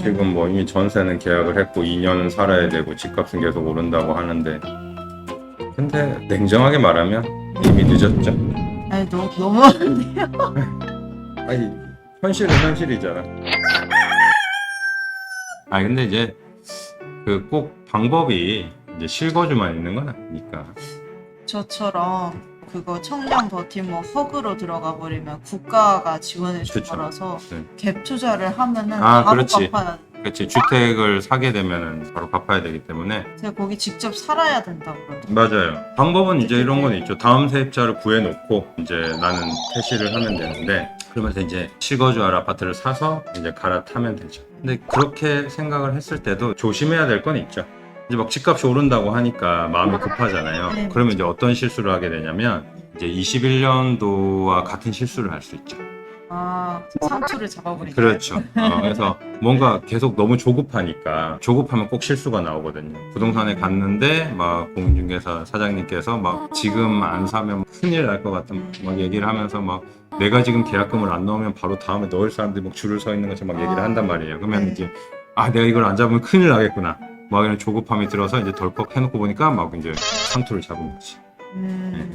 지금 뭐 이미 전세는 계약을 했고 2년은 살아야 되고 집값은 계속 오른다고 하는데, 근데 냉정하게 말하면 이미 늦었죠. 아니 너무한데요? 아니 현실은 현실이잖아. 아니 근데 이제 그 꼭 방법이 이제 실거주만 있는 건 아니니까. 저처럼 그거 청량 버티면 허그로 들어가 버리면 국가가 지원해 줄 그쵸. 거라서 네. 갭 투자를 하면은 아, 바로 그렇지. 갚아야 돼. 그렇지. 주택을 사게 되면은 바로 갚아야 되기 때문에. 제가 거기 직접 살아야 된다고 그러더라고요. 맞아요. 방법은 이제 이런 건 있죠. 다음 세입자를 구해놓고 이제 나는 퇴실을 하면 되는데, 그러면서 이제 실거주할 아파트를 사서 이제 갈아타면 되죠. 근데 그렇게 생각을 했을 때도 조심해야 될 건 있죠. 이제 막 집값이 오른다고 하니까 마음이 급하잖아요. 네. 그러면 이제 어떤 실수를 하게 되냐면 이제 21년도와 같은 실수를 할 수 있죠. 아, 상투를 잡아버리니까. 그렇죠. 그래서 뭔가 계속 너무 조급하니까, 조급하면 꼭 실수가 나오거든요. 부동산에 갔는데 막 공인중개사 사장님께서 막 지금 안 사면 큰일 날 것 같은 막 얘기를 하면서 막 내가 지금 계약금을 안 넣으면 바로 다음에 넣을 사람들이 막 줄을 서 있는 것처럼 막 얘기를 한단 말이에요. 그러면 네. 이제 내가 이걸 안 잡으면 큰일 나겠구나. 막 이런 조급함이 들어서 이제 덜컥 해놓고 보니까 막 이제 상투를 잡은 거지.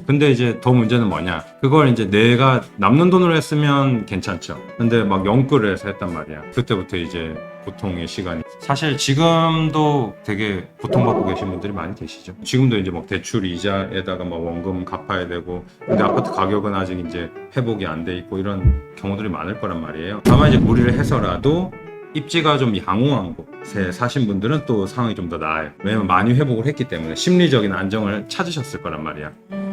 근데 이제 더 문제는 뭐냐, 그걸 이제 내가 남는 돈으로 했으면 괜찮죠. 근데 막 영끌을 해서 했단 말이야. 그때부터 이제 고통의 시간이, 사실 지금도 되게 고통받고 계신 분들이 많이 계시죠. 지금도 이제 막 대출 이자에다가 막 원금 갚아야 되고, 근데 아파트 가격은 아직 이제 회복이 안 돼 있고 이런 경우들이 많을 거란 말이에요. 다만 이제 무리를 해서라도 입지가 좀 양호한 곳에 사신 분들은 또 상황이 좀 더 나아요. 왜냐면 많이 회복을 했기 때문에 심리적인 안정을 찾으셨을 거란 말이야.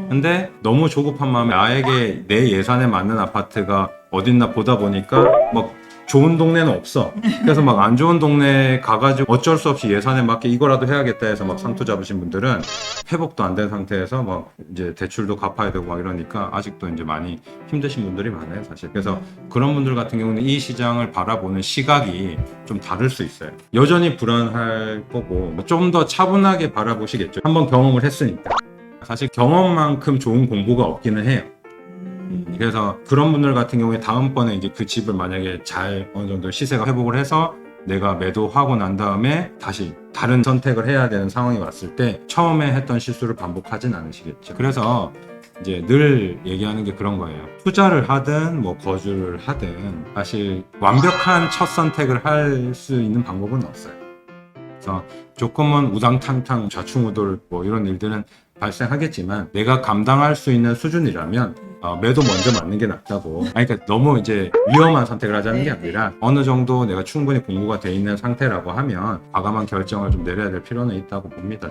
근데 너무 조급한 마음에 나에게 내 예산에 맞는 아파트가 어딨나 보다 보니까 막 좋은 동네는 없어. 그래서 막 안 좋은 동네 가가지고 어쩔 수 없이 예산에 맞게 이거라도 해야겠다 해서 막 상투 잡으신 분들은 회복도 안 된 상태에서 막 이제 대출도 갚아야 되고 막 이러니까 아직도 이제 많이 힘드신 분들이 많아요, 사실. 그래서 그런 분들 같은 경우는 이 시장을 바라보는 시각이 좀 다를 수 있어요. 여전히 불안할 거고 좀 더 차분하게 바라보시겠죠. 한번 경험을 했으니까. 사실 경험만큼 좋은 공부가 없기는 해요. 그래서 그런 분들 같은 경우에 다음번에 이제 그 집을 만약에 잘 어느 정도 시세가 회복을 해서 내가 매도하고 난 다음에 다시 다른 선택을 해야 되는 상황이 왔을 때 처음에 했던 실수를 반복하진 않으시겠죠. 그래서 이제 늘 얘기하는 게 그런 거예요. 투자를 하든 뭐 거주를 하든 사실 완벽한 첫 선택을 할 수 있는 방법은 없어요. 그래서 조금은 우당탕탕 좌충우돌 뭐 이런 일들은 발생하겠지만 내가 감당할 수 있는 수준이라면 매도 먼저 맞는 게 낫다고. 그러니까 너무 이제 위험한 선택을 하자는 게 아니라 어느 정도 내가 충분히 공부가 돼 있는 상태라고 하면 과감한 결정을 좀 내려야 될 필요는 있다고 봅니다.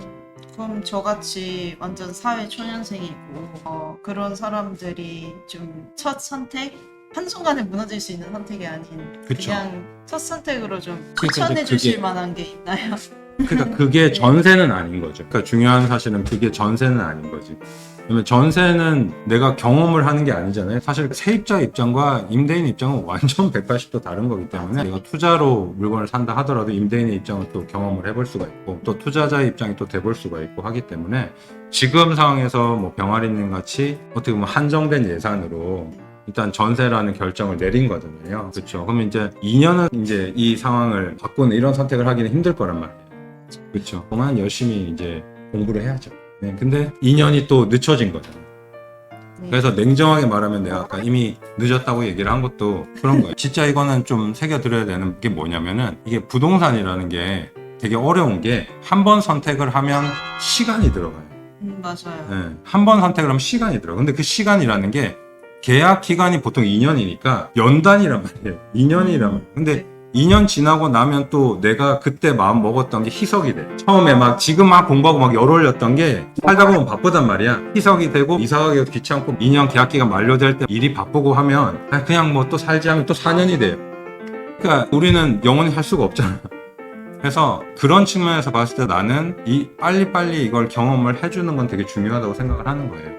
그럼 저같이 완전 사회 초년생이고 그런 사람들이 좀 첫 선택? 한순간에 무너질 수 있는 선택이 아닌 그쵸. 그냥 첫 선택으로 좀 그러니까 추천해 이제 주실 그게- 만한 게 있나요? 그러니까 그게 전세는 아닌 거죠. 그러니까 중요한 사실은 그게 전세는 아닌 거지. 왜냐면 전세는 내가 경험을 하는 게 아니잖아요. 사실 세입자 입장과 임대인 입장은 완전 180도 다른 거기 때문에 내가 투자로 물건을 산다 하더라도 임대인의 입장을 또 경험을 해볼 수가 있고 또 투자자의 입장이 또 돼볼 수가 있고 하기 때문에 지금 상황에서 뭐 병아리님 같이 어떻게 보면 한정된 예산으로 일단 전세라는 결정을 내린 거잖아요. 그렇죠. 그러면 이제 2년은 이제 이 상황을 바꾸는 이런 선택을 하기는 힘들 거란 말이에요. 그렇죠. 그만 열심히 이제 공부를 해야죠. 네, 근데 2년이 또 늦춰진 거잖아요. 네. 그래서 냉정하게 말하면 내가 아까 이미 늦었다고 얘기를 한 것도 그런 거예요. 진짜 이거는 좀 새겨들어야 되는 게 뭐냐면은 이게 부동산이라는 게 되게 어려운 게 한 번 선택을 하면 시간이 들어가요. 맞아요. 네, 한 번 선택을 하면 시간이 들어가요. 근데 그 시간이라는 게 계약 기간이 보통 2년이니까 연단이란 말이에요. 2년이란 말이에요. 근데 2년 지나고 나면 또 내가 그때 마음 먹었던 게 희석이 돼. 처음에 막 지금 막 공부하고 막 열 올렸던 게 살다 보면 바쁘단 말이야. 희석이 되고 이사가기도 귀찮고 2년 계약 기간 만료될 때 일이 바쁘고 하면 그냥 뭐 또 살지 하면 또 4년이 돼요. 그러니까 우리는 영원히 할 수가 없잖아. 그래서 그런 측면에서 봤을 때 나는 빨리빨리 이걸 경험을 해주는 건 되게 중요하다고 생각을 하는 거예요.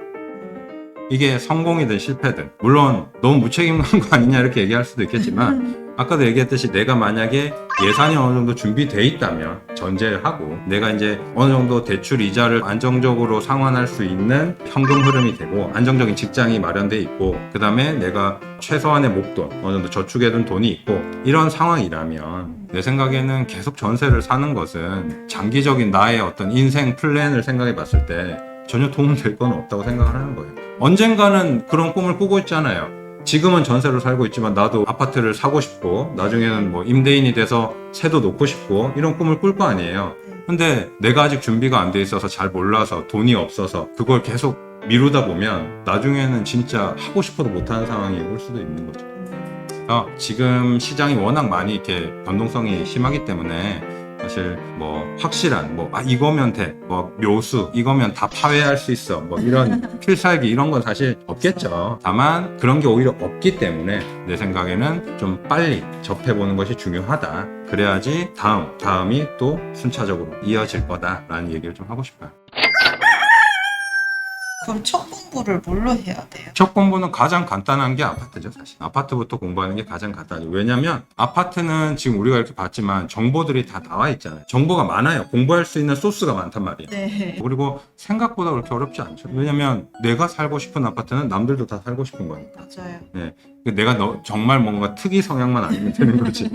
이게 성공이든 실패든 물론 너무 무책임한 거 아니냐 이렇게 얘기할 수도 있겠지만 아까도 얘기했듯이 내가 만약에 예산이 어느 정도 준비돼 있다면 전제를 하고 내가 이제 어느 정도 대출 이자를 안정적으로 상환할 수 있는 현금 흐름이 되고 안정적인 직장이 마련돼 있고 그 다음에 내가 최소한의 목돈 어느 정도 저축해둔 돈이 있고 이런 상황이라면 내 생각에는 계속 전세를 사는 것은 장기적인 나의 어떤 인생 플랜을 생각해 봤을 때 전혀 도움될 건 없다고 생각을 하는 거예요. 언젠가는 그런 꿈을 꾸고 있잖아요. 지금은 전세로 살고 있지만 나도 아파트를 사고 싶고 나중에는 뭐 임대인이 돼서 세도 놓고 싶고 이런 꿈을 꿀 거 아니에요. 근데 내가 아직 준비가 안 돼 있어서 잘 몰라서 돈이 없어서 그걸 계속 미루다 보면 나중에는 진짜 하고 싶어도 못하는 상황이 올 수도 있는 거죠. 지금 시장이 워낙 많이 이렇게 변동성이 심하기 때문에 사실 뭐 확실한 이거면 돼, 묘수 이거면 다 파회할 수 있어, 이런 필살기 이런 건 사실 없겠죠. 다만 그런 게 오히려 없기 때문에 내 생각에는 좀 빨리 접해보는 것이 중요하다. 그래야지 다음이 또 순차적으로 이어질 거다라는 얘기를 좀 하고 싶어요. 그럼 첫 공부를 뭘로 해야 돼요? 첫 공부는 가장 간단한 게 아파트죠, 사실. 아파트부터 공부하는 게 가장 간단하죠. 왜냐면 아파트는 지금 우리가 이렇게 봤지만 정보들이 다 나와 있잖아요. 정보가 많아요. 공부할 수 있는 소스가 많단 말이에요. 네. 그리고 생각보다 그렇게 어렵지 않죠. 왜냐면 내가 살고 싶은 아파트는 남들도 다 살고 싶은 거니까. 맞아요. 네. 내가 정말 뭔가 특이 성향만 아니면 되는 거지.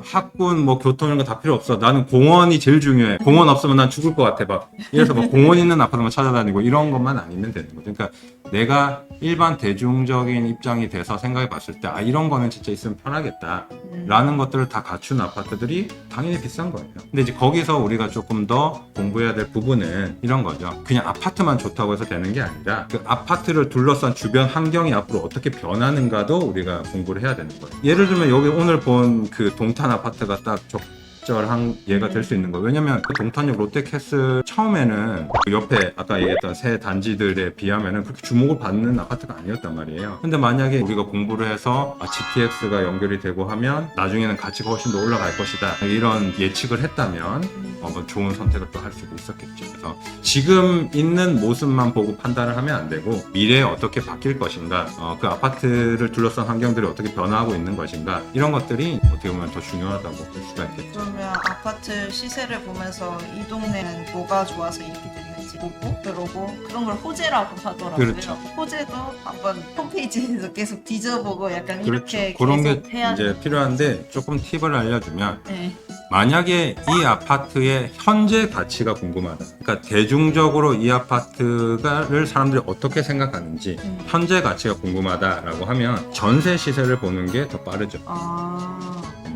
학군, 교통 이런 거 다 필요 없어. 나는 공원이 제일 중요해. 공원 없으면 난 죽을 것 같아. 이래서 공원 있는 아파트만 찾아다니고 이런 것만 아니면 되는 거죠. 그러니까 내가 일반 대중적인 입장이 돼서 생각해 봤을 때 이런 거는 진짜 있으면 편하겠다 라는 것들을 다 갖춘 아파트들이 당연히 비싼 거예요. 근데 이제 거기서 우리가 조금 더 공부해야 될 부분은 이런 거죠. 그냥 아파트만 좋다고 해서 되는 게 아니라 그 아파트를 둘러싼 주변 환경이 앞으로 어떻게 변하는가도 우리가 공부를 해야 되는 거예요. 예를 들면 여기 오늘 본 그 동탄 아파트가 딱 적절한 예가 될 수 있는 거예요. 왜냐면 그 동탄역 롯데캐슬 처음에는 그 옆에 아까 얘기했던 새 단지들에 비하면은 그렇게 주목을 받는 아파트가 아니었단 말이에요. 근데 만약에 우리가 공부를 해서 GTX가 연결이 되고 하면 나중에는 가치가 훨씬 더 올라갈 것이다, 이런 예측을 했다면 좋은 선택을 또 할 수도 있었겠죠. 그래서 지금 있는 모습만 보고 판단을 하면 안 되고 미래에 어떻게 바뀔 것인가, 그 아파트를 둘러싼 환경들이 어떻게 변화하고 있는 것인가, 이런 것들이 어떻게 보면 더 중요하다고 볼 수가 있겠죠. 그러면 아파트 시세를 보면서 이 동네는 뭐가 좋아서 이렇게 됐는지 보고 그러고 그런 걸 호재라고 하더라고요. 그렇죠. 호재도 한번 홈페이지에서 계속 뒤져보고 약간 그렇죠. 이렇게 그런 게 계속 해야 이제 필요한데 조금 팁을 알려주면 네. 만약에 이 아파트의 현재 가치가 궁금하다. 그러니까 대중적으로 이 아파트를 사람들이 어떻게 생각하는지 현재 가치가 궁금하다라고 하면 전세 시세를 보는 게 더 빠르죠.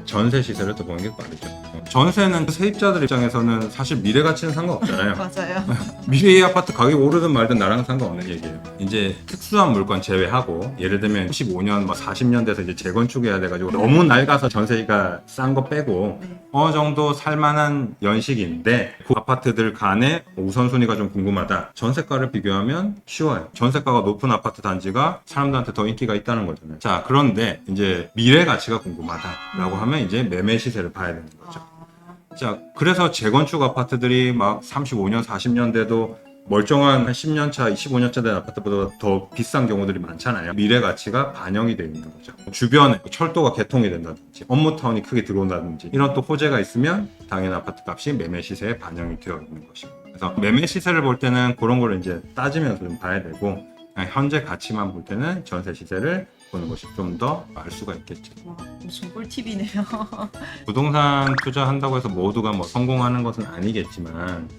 전세 시세를 더 보는 게 빠르죠. 전세는 세입자들 입장에서는 사실 미래 가치는 상관없잖아요. 맞아요. 미래의 아파트 가격이 오르든 말든 나랑 상관없는 얘기예요. 이제 특수한 물건 제외하고 예를 들면 15년, 40년 돼서 이제 재건축해야 돼가지고 너무 낡아서 전세가 싼 거 빼고 어느 정도 살만한 연식인데 그 아파트들 간의 우선순위가 좀 궁금하다. 전세가를 비교하면 쉬워요. 전세가가 높은 아파트 단지가 사람들한테 더 인기가 있다는 거잖아요. 자, 그런데 이제 미래 가치가 궁금하다라고 하면 이제 매매 시세를 봐야 되는 거죠. 자, 그래서 재건축 아파트들이 막 35년, 40년 돼도 멀쩡한 10년차, 25년차 된 아파트보다 더 비싼 경우들이 많잖아요. 미래 가치가 반영이 되어 있는 거죠. 주변에 철도가 개통이 된다든지 업무타운이 크게 들어온다든지 이런 또 호재가 있으면 당연히 아파트 값이 매매 시세에 반영이 되어 있는 것이고. 그래서 매매 시세를 볼 때는 그런 걸 이제 따지면서 좀 봐야 되고, 그냥 현재 가치만 볼 때는 전세 시세를 보는 것이 좀 더 알 수가 있겠죠. 와, 무슨 꿀팁이네요. 부동산 투자한다고 해서 모두가 성공하는 것은 아니겠지만,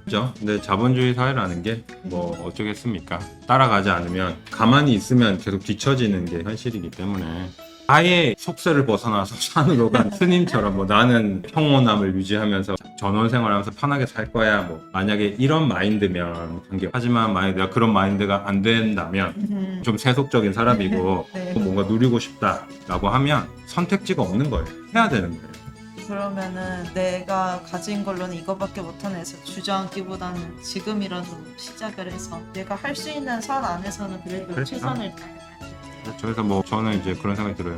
그죠? 근데 자본주의 사회라는 게 어쩌겠습니까? 따라가지 않으면, 가만히 있으면 계속 뒤처지는 게 현실이기 때문에 아예 속세를 벗어나서 산으로 간 스님처럼 나는 평온함을 유지하면서 전원 생활하면서 편하게 살 거야, 만약에 이런 마인드면 하지만 만약에 내가 그런 마인드가 안 된다면 좀 세속적인 사람이고 네. 뭔가 누리고 싶다라고 하면 선택지가 없는 거예요. 해야 되는 거예요. 그러면은 내가 가진 걸로는 이거밖에 못하네 해서 주저앉기보다는 지금이라도 시작을 해서 내가 할 수 있는 선 안에서는 그래도 그렇죠. 최선을 그래서 저는 이제 그런 생각이 들어요.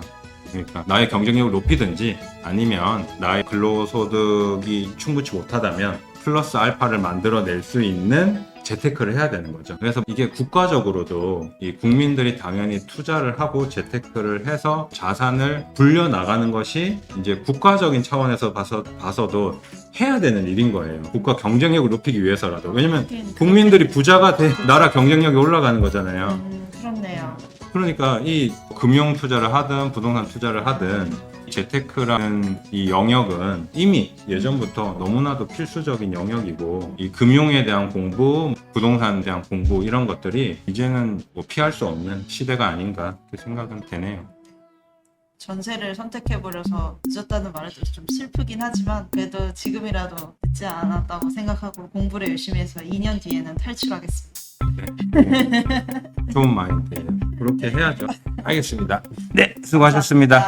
그러니까 나의 경쟁력을 높이든지 아니면 나의 근로소득이 충분치 못하다면 플러스 알파를 만들어낼 수 있는 재테크를 해야 되는 거죠. 그래서 이게 국가적으로도 이 국민들이 당연히 투자를 하고 재테크를 해서 자산을 불려 나가는 것이 이제 국가적인 차원에서 봐서도 해야 되는 일인 거예요. 국가 경쟁력을 높이기 위해서라도. 왜냐면 국민들이 부자가 돼 나라 경쟁력이 올라가는 거잖아요. 그렇네요. 그러니까 이 금융 투자를 하든 부동산 투자를 하든 재테크라는 이 영역은 이미 예전부터 너무나도 필수적인 영역이고, 이 금융에 대한 공부, 부동산에 대한 공부, 이런 것들이 이제는 뭐 피할 수 없는 시대가 아닌가 그렇게 생각은 되네요. 전세를 선택해버려서 늦었다는 말을 들어서 좀 슬프긴 하지만 그래도 지금이라도 늦지 않았다고 생각하고 공부를 열심히 해서 2년 뒤에는 탈출하겠습니다. 좋은 마인드예요. 그렇게 해야죠. 알겠습니다. 네, 수고하셨습니다.